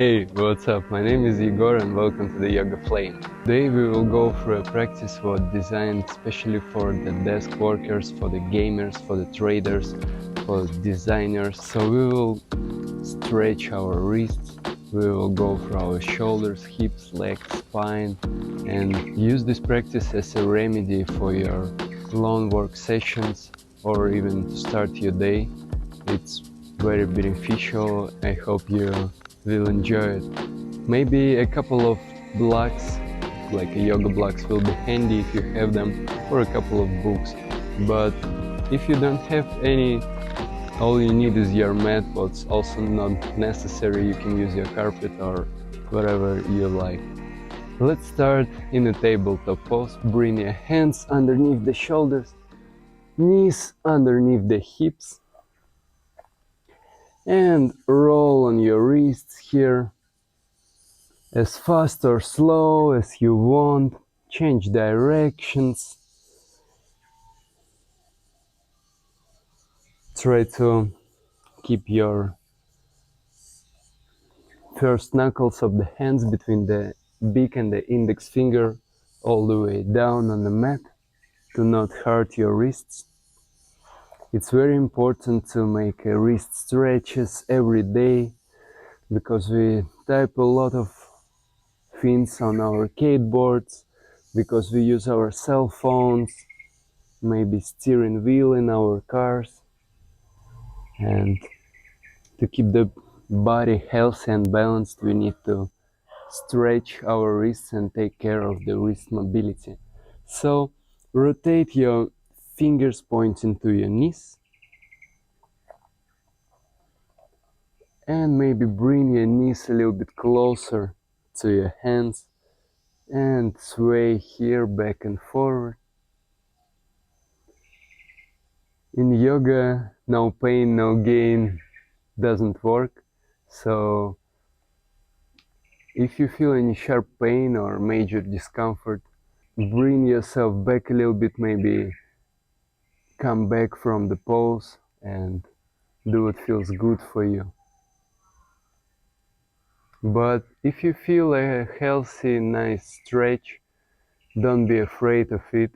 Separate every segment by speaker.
Speaker 1: Hey, what's up? My name is Igor and welcome to the Yoga Flame. Today we will go through a practice was designed especially for the desk workers, for the gamers, for the traders, for designers. So we will stretch our wrists, we will go through our shoulders, hips, legs, spine, and use this practice as a remedy for your long work sessions or even to start your day. It's very beneficial. I hope you will enjoy it. Maybe a couple of blocks, like a yoga blocks, will be handy if you have them, or a couple of books. But if you don't have any, all you need is your mat, what's also not necessary. You can use your carpet or whatever you like. Let's start in a tabletop pose. Bring your hands underneath the shoulders, knees underneath the hips, and roll on your wrists here as fast or slow as you want. Change directions. Try to keep your first knuckles of the hands between the big and the index finger all the way down on the mat to not hurt your wrists. It's very important to make wrist stretches every day because we type a lot of things on our skateboards, because we use our cell phones, maybe steering wheel in our cars, and to keep the body healthy and balanced we need to stretch our wrists and take care of the wrist mobility. So rotate your fingers pointing to your knees and maybe bring your knees a little bit closer to your hands and sway here back and forward. In yoga, no pain, no gain doesn't work. So if you feel any sharp pain or major discomfort, bring yourself back a little bit, maybe come back from the pose and do what feels good for you. But if you feel a healthy, nice stretch, don't be afraid of it.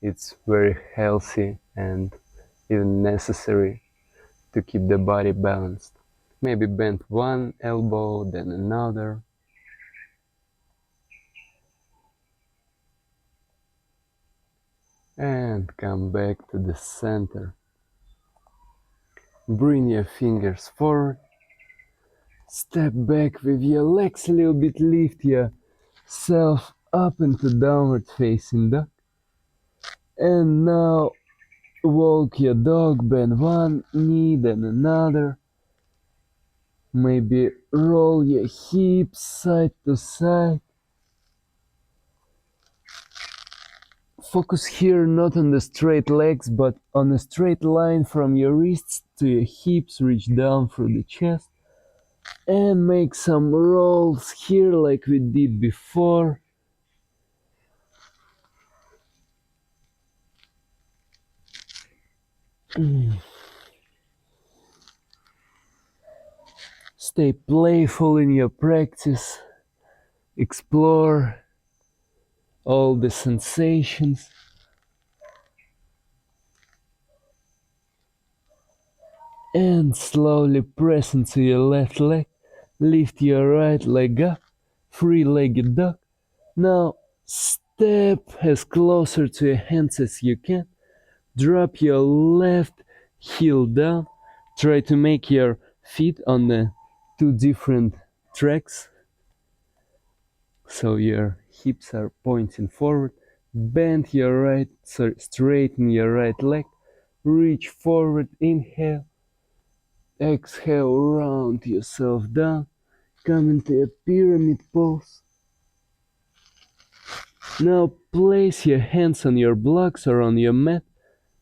Speaker 1: It's very healthy and even necessary to keep the body balanced. Maybe bend one elbow, then another. And come back to the center. Bring your fingers forward. Step back with your legs a little bit, lift yourself up into downward facing dog. And now walk your dog, bend one knee, then another. Maybe roll your hips side to side. Focus here not on the straight legs, but on a straight line from your wrists to your hips, reach down through the chest. And make some rolls here like we did before. Stay playful in your practice. Explore all the sensations. And slowly press into your left leg. Lift your right leg up. Three-legged dog. Now step as closer to your hands as you can. Drop your left heel down. Try to make your feet on the two different tracks, so your hips are pointing forward. Bend your right, straighten your right leg. Reach forward, inhale. Exhale, round yourself down. Come into a pyramid pose. Now place your hands on your blocks or on your mat.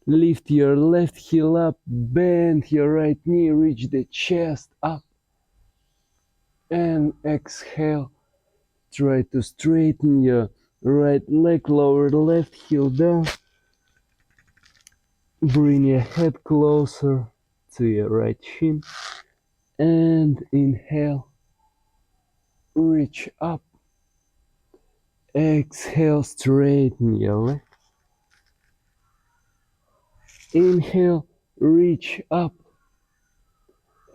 Speaker 1: Lift your left heel up, bend your right knee, reach the chest up. And exhale. Try to straighten your right leg, lower the left heel down. Bring your head closer to your right shin. And inhale. reach up. Exhale, straighten your leg. Inhale, reach up.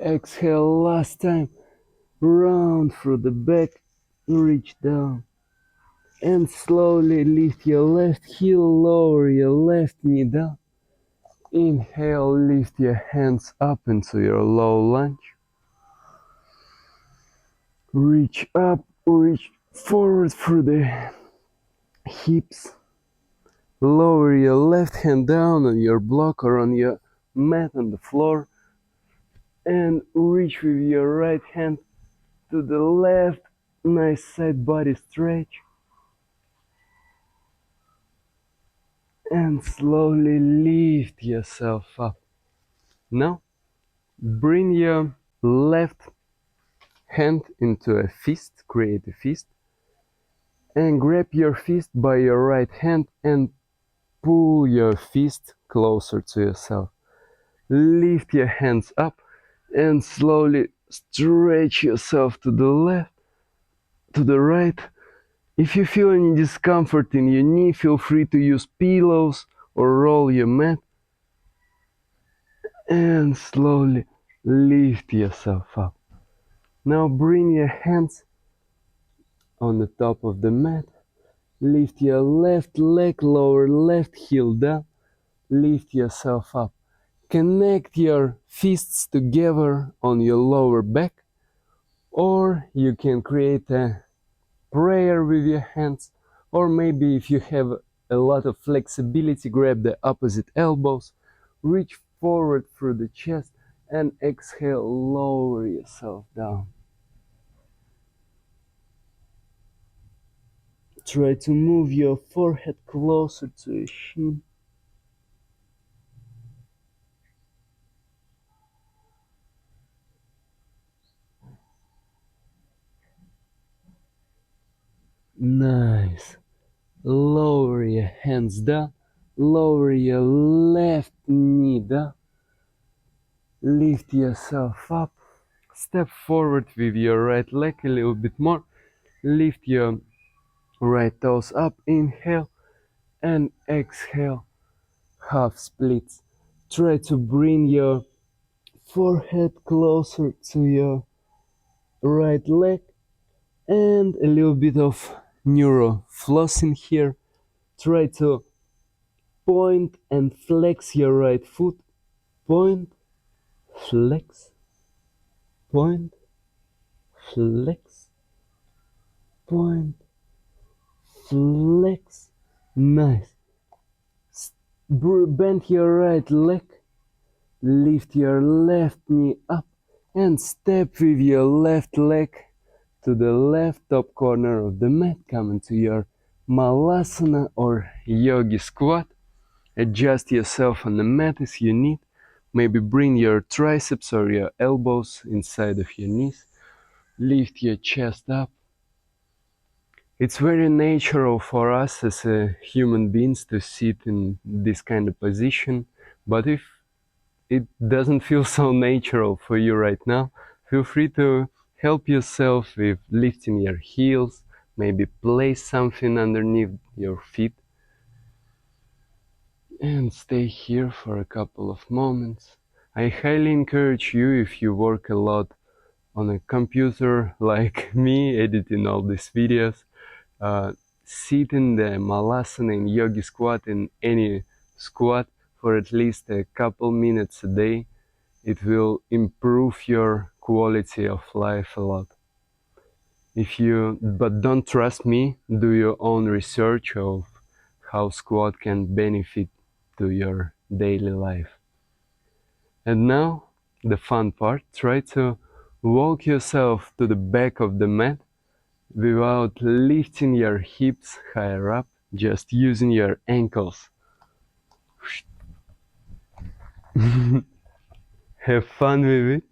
Speaker 1: Exhale, last time. Round through the back, reach down. And slowly lift your left heel, lower your left knee down. Inhale, lift your hands up into your low lunge. Reach up, reach forward through the hips. Lower your left hand down on your block or on your mat on the floor. And reach with your right hand to the left. Nice side body stretch. And slowly lift yourself up. Now, bring your left hand into a fist, create a fist, and grab your fist by your right hand and pull your fist closer to yourself. Lift your hands up and slowly stretch yourself to the left, to the right. If you feel any discomfort in your knee, feel free to use pillows or roll your mat. And slowly lift yourself up. Now bring your hands on the top of the mat. Lift your left leg, lower left heel down. Lift yourself up. Connect your fists together on your lower back. Or you can create a prayer with your hands. Or maybe if you have a lot of flexibility, grab the opposite elbows. Reach forward through the chest and exhale, lower yourself down. Try to move your forehead closer to your shin. Nice. Lower your hands down. Lower your left knee down. Lift yourself up. Step forward with your right leg a little bit more. Lift your right toes up. Inhale and exhale. Half splits. Try to bring your forehead closer to your right leg and a little bit of neuro flossing here. Try to point and flex your right foot. Point, flex, point, flex, point, flex. Nice. Bend your right leg. Lift your left knee up and step with your left leg to the left top corner of the mat. Come into your malasana or yogi squat. Adjust yourself on the mat as you need. Maybe bring your triceps or your elbows inside of your knees. Lift your chest up. It's very natural for us as human beings to sit in this kind of position. But if it doesn't feel so natural for you right now, feel free to help yourself with lifting your heels. Maybe place something underneath your feet. And stay here for a couple of moments. I highly encourage you, if you work a lot on a computer like me, editing all these videos, sit in the malasana and yogi squat, in any squat, for at least a couple minutes a day. It will improve your quality of life a lot. But don't trust me, do your own research of how squat can benefit to your daily life. And now, the fun part, try to walk yourself to the back of the mat without lifting your hips higher up, just using your ankles. Have fun with it.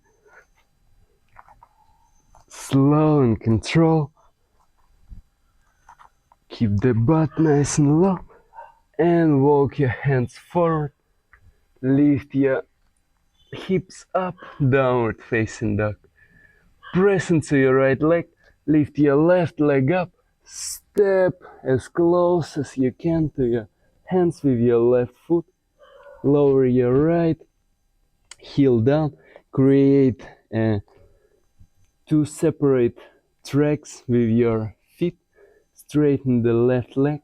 Speaker 1: Slow and control. Keep the butt nice and low. And walk your hands forward. Lift your hips up, downward facing dog. Press into your right leg. Lift your left leg up. Step as close as you can to your hands with your left foot. Lower your right heel down. Create two separate tracks with your feet. Straighten the left leg.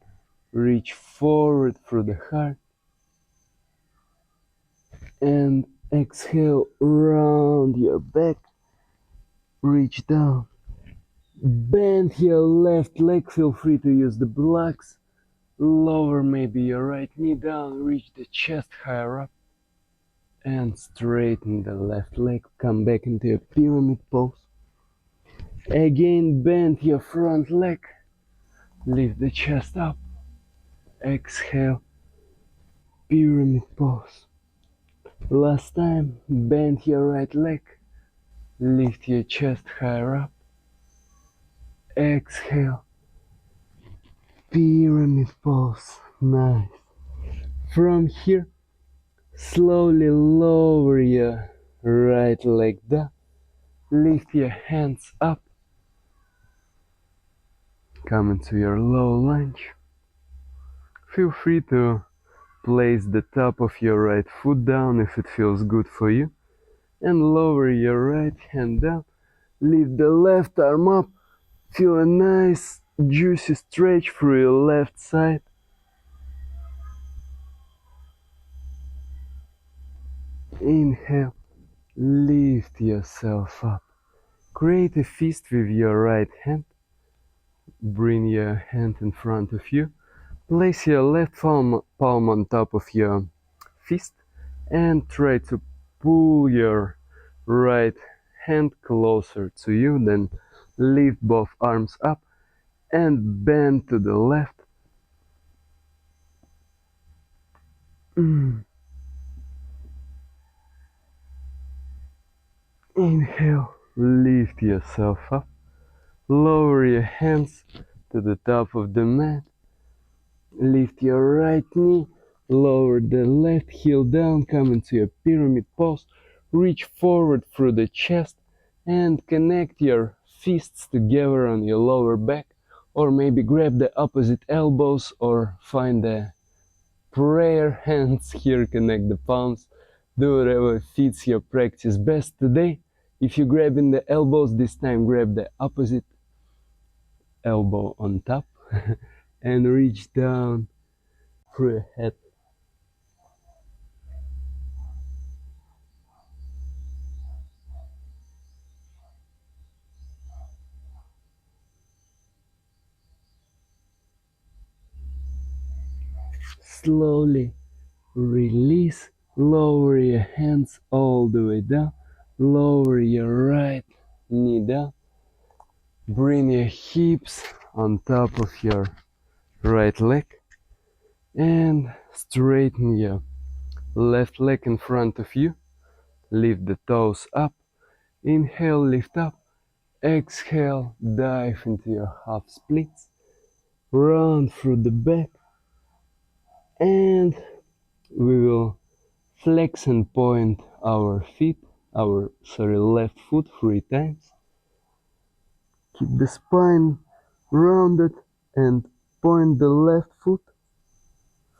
Speaker 1: Reach forward through the heart. And exhale, round your back. Reach down. Bend your left leg. Feel free to use the blocks. Lower maybe your right knee down. Reach the chest higher up. And straighten the left leg. Come back into a pyramid pose. Again, bend your front leg. Lift the chest up. Exhale. Pyramid pose. Last time, bend your right leg. Lift your chest higher up. Exhale. Pyramid pose. Nice. From here, slowly lower your right leg down. Lift your hands up. Come into your low lunge. Feel free to place the top of your right foot down if it feels good for you. And lower your right hand down. Lift the left arm up. Feel a nice juicy stretch through your left side. Inhale. Lift yourself up. Create a fist with your right hand. Bring your hand in front of you. Place your left palm on top of your fist and try to pull your right hand closer to you. Then lift both arms up and bend to the left. Inhale, lift yourself up. Lower your hands to the top of the mat. Lift your right knee. Lower the left heel down. Come into a pyramid pose. Reach forward through the chest and connect your fists together on your lower back. Or maybe grab the opposite elbows or find the prayer hands here. Connect the palms. Do whatever fits your practice best today. If you grab in the elbows, this time grab the opposite elbow on top and reach down through your head. Slowly release, lower your hands all the way down, lower your right knee down, bring your hips on top of your right leg and straighten your left leg in front of you. Lift the toes up. Inhale, lift up. Exhale, dive into your half splits. Round through the back. And we will flex and point our feet, left foot 3 times. Keep the spine rounded and point the left foot.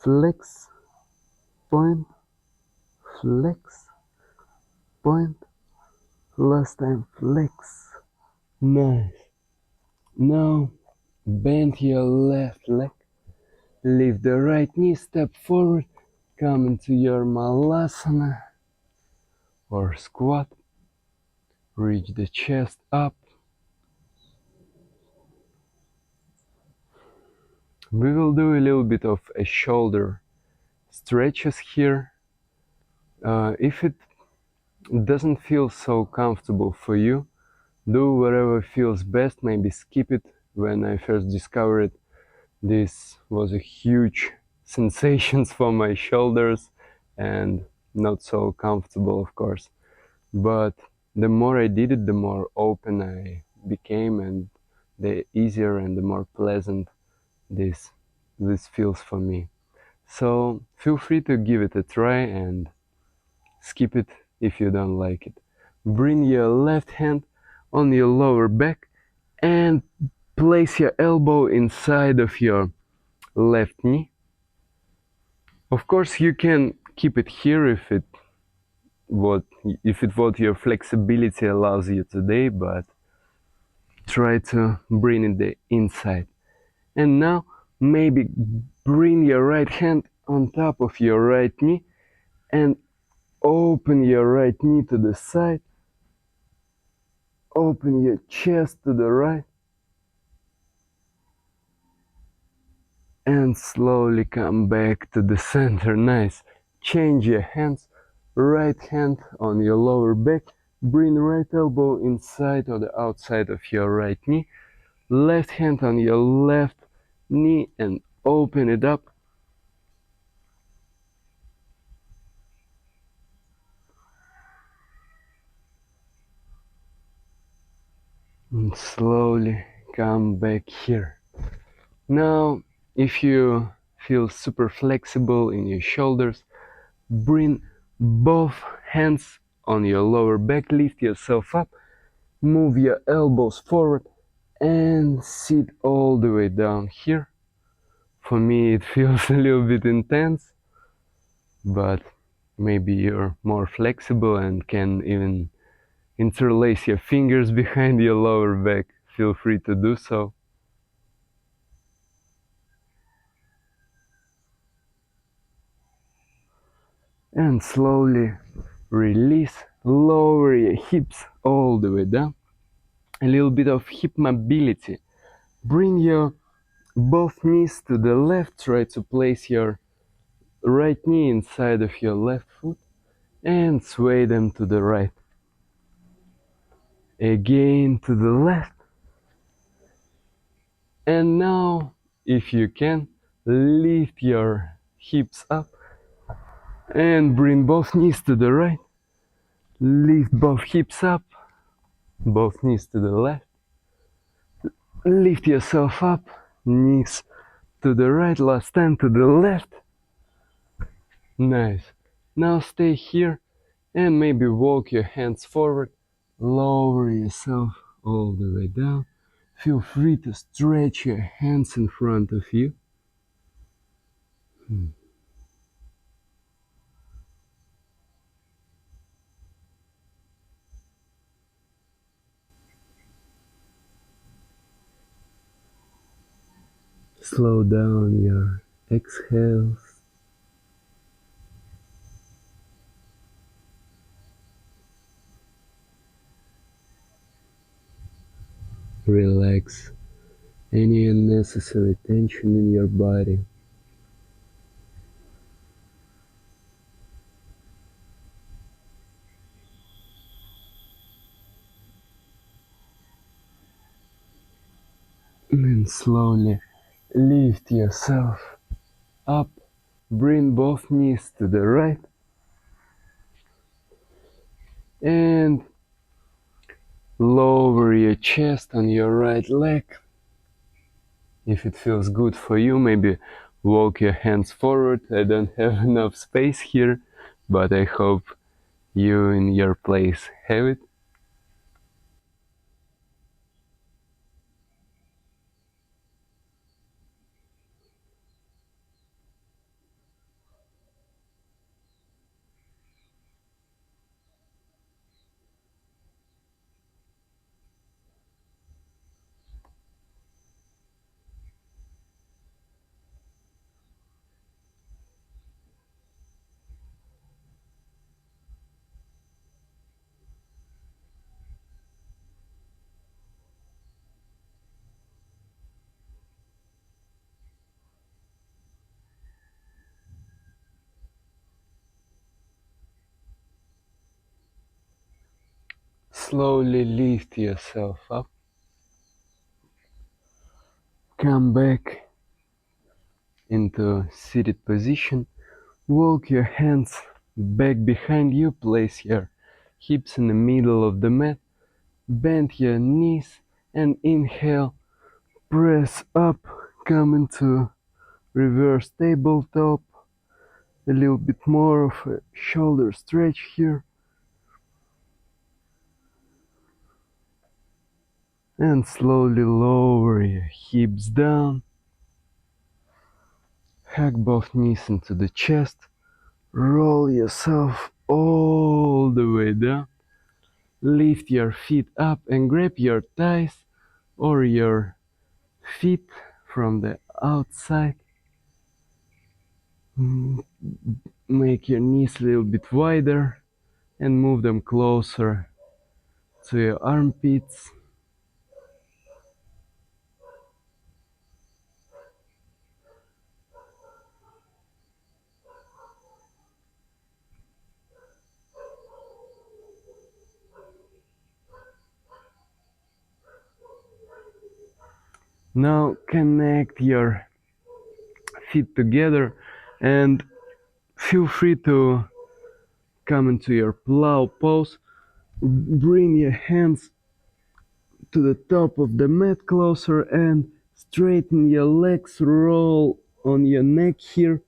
Speaker 1: Flex, point, flex, point. Last time, flex. Nice. Now, bend your left leg. Lift the right knee, step forward. Come into your malasana or squat. Reach the chest up. We will do a little bit of a shoulder stretches here. If it doesn't feel so comfortable for you, do whatever feels best. Maybe skip it. When I first discovered it, this was a huge sensations for my shoulders and not so comfortable, of course. But the more I did it, the more open I became, and the easier and the more pleasant this feels for me. So feel free to give it a try and skip it if you don't like it. Bring your left hand on your lower back And place your elbow inside of your left knee. Of course, you can keep it here what what your flexibility allows you today, but try to bring it the inside. And now maybe bring your right hand on top of your right knee and open your right knee to the side. Open your chest to the right and slowly come back to the center. Nice. Change your hands. Right hand on your lower back. Bring right elbow inside or the outside of your right knee. Left hand on your left knee and open it up. And slowly come back here. Now, if you feel super flexible in your shoulders, bring both hands on your lower back, lift yourself up, move your elbows forward, and sit all the way down here. For me, it feels a little bit intense, but maybe you're more flexible and can even interlace your fingers behind your lower back. Feel free to do so. And slowly release, lower your hips all the way down. A little bit of hip mobility. Bring your both knees to the left. Try to place your right knee inside of your left foot and sway them to the right. Again to the left. And now, if you can, lift your hips up and bring both knees to the right. Lift both hips up, both knees to the left. Lift yourself up, knees to the right, last time to the left. Nice. Now stay here and maybe walk your hands forward, lower yourself all the way down. Feel free to stretch your hands in front of you. Slow down your exhales. Relax any unnecessary tension in your body. And slowly lift yourself up. Bring both knees to the right. And lower your chest on your right leg. If it feels good for you, maybe walk your hands forward. I don't have enough space here, but I hope you in your place have it. Slowly lift yourself up. Come back into seated position. Walk your hands back behind you. Place your hips in the middle of the mat. Bend your knees and inhale. Press up. Come into reverse tabletop. A little bit more of a shoulder stretch here. And slowly lower your hips down. Hug both knees into the chest. Roll yourself all the way down. Lift your feet up and grab your thighs or your feet from the outside. Make your knees a little bit wider and move them closer to your armpits. Now connect your feet together and feel free to come into your plow pose. Bring your hands to the top of the mat closer and straighten your legs. Roll on your neck here.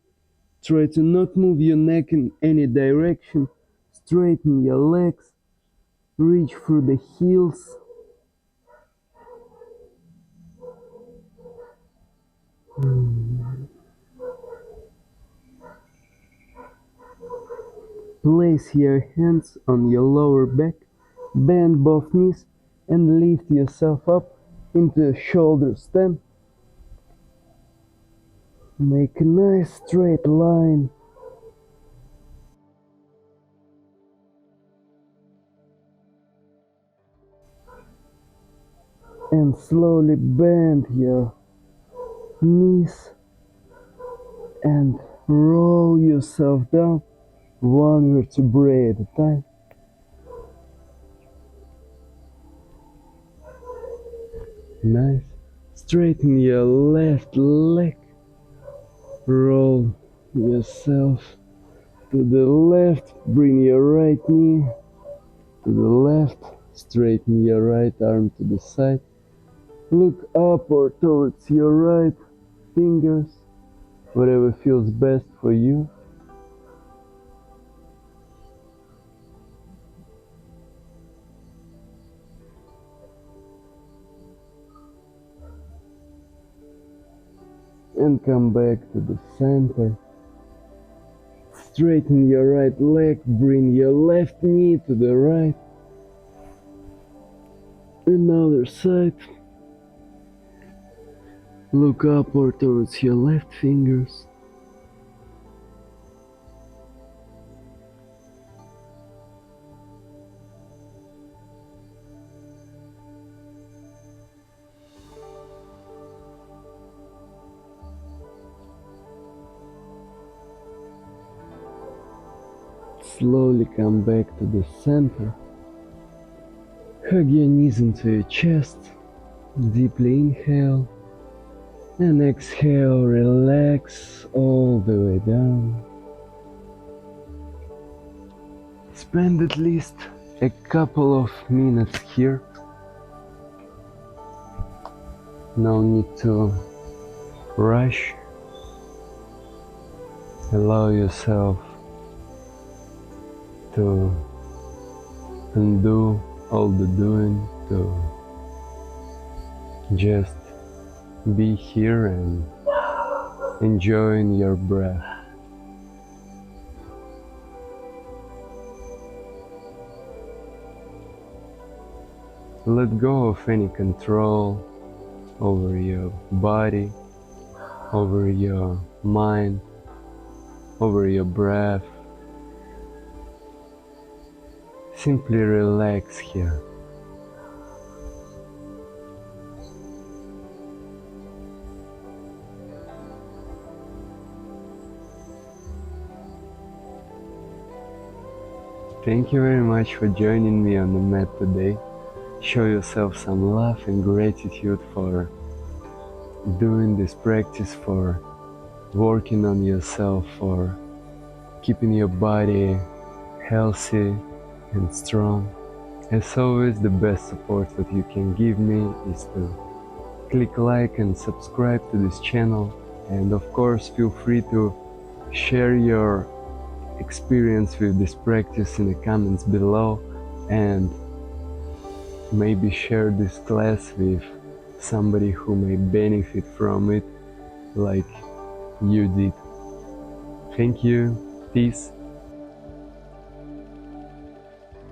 Speaker 1: Try to not move your neck in any direction. Straighten your legs. Reach through the heels. Place your hands on your lower back. Bend both knees and lift yourself up into a shoulder stand. Make a nice straight line. And slowly bend your knees and roll yourself down one vertebrae at a time. Nice. Straighten your left leg. Roll yourself to the left. Bring your right knee to the left. Straighten your right arm to the side. Look up or towards your right fingers. Whatever feels best for you. And come back to the center. Straighten your right leg, bring your left knee to the right. Another side. Look upward towards your left fingers. Slowly come back to the center. Hug your knees into your chest. Deeply inhale. And exhale, relax all the way down. Spend at least a couple of minutes here. No need to rush. Allow yourself to undo all the doing, to just be here and enjoying your breath. Let go of any control over your body, over your mind, over your breath. Simply relax here. Thank you very much for joining me on the mat today. Show yourself some love and gratitude for doing this practice, for working on yourself, for keeping your body healthy and strong. As always, the best support that you can give me is to click like and subscribe to this channel, and of course feel free to share your experience with this practice in the comments below, and maybe share this class with somebody who may benefit from it like you did. Thank you. Peace.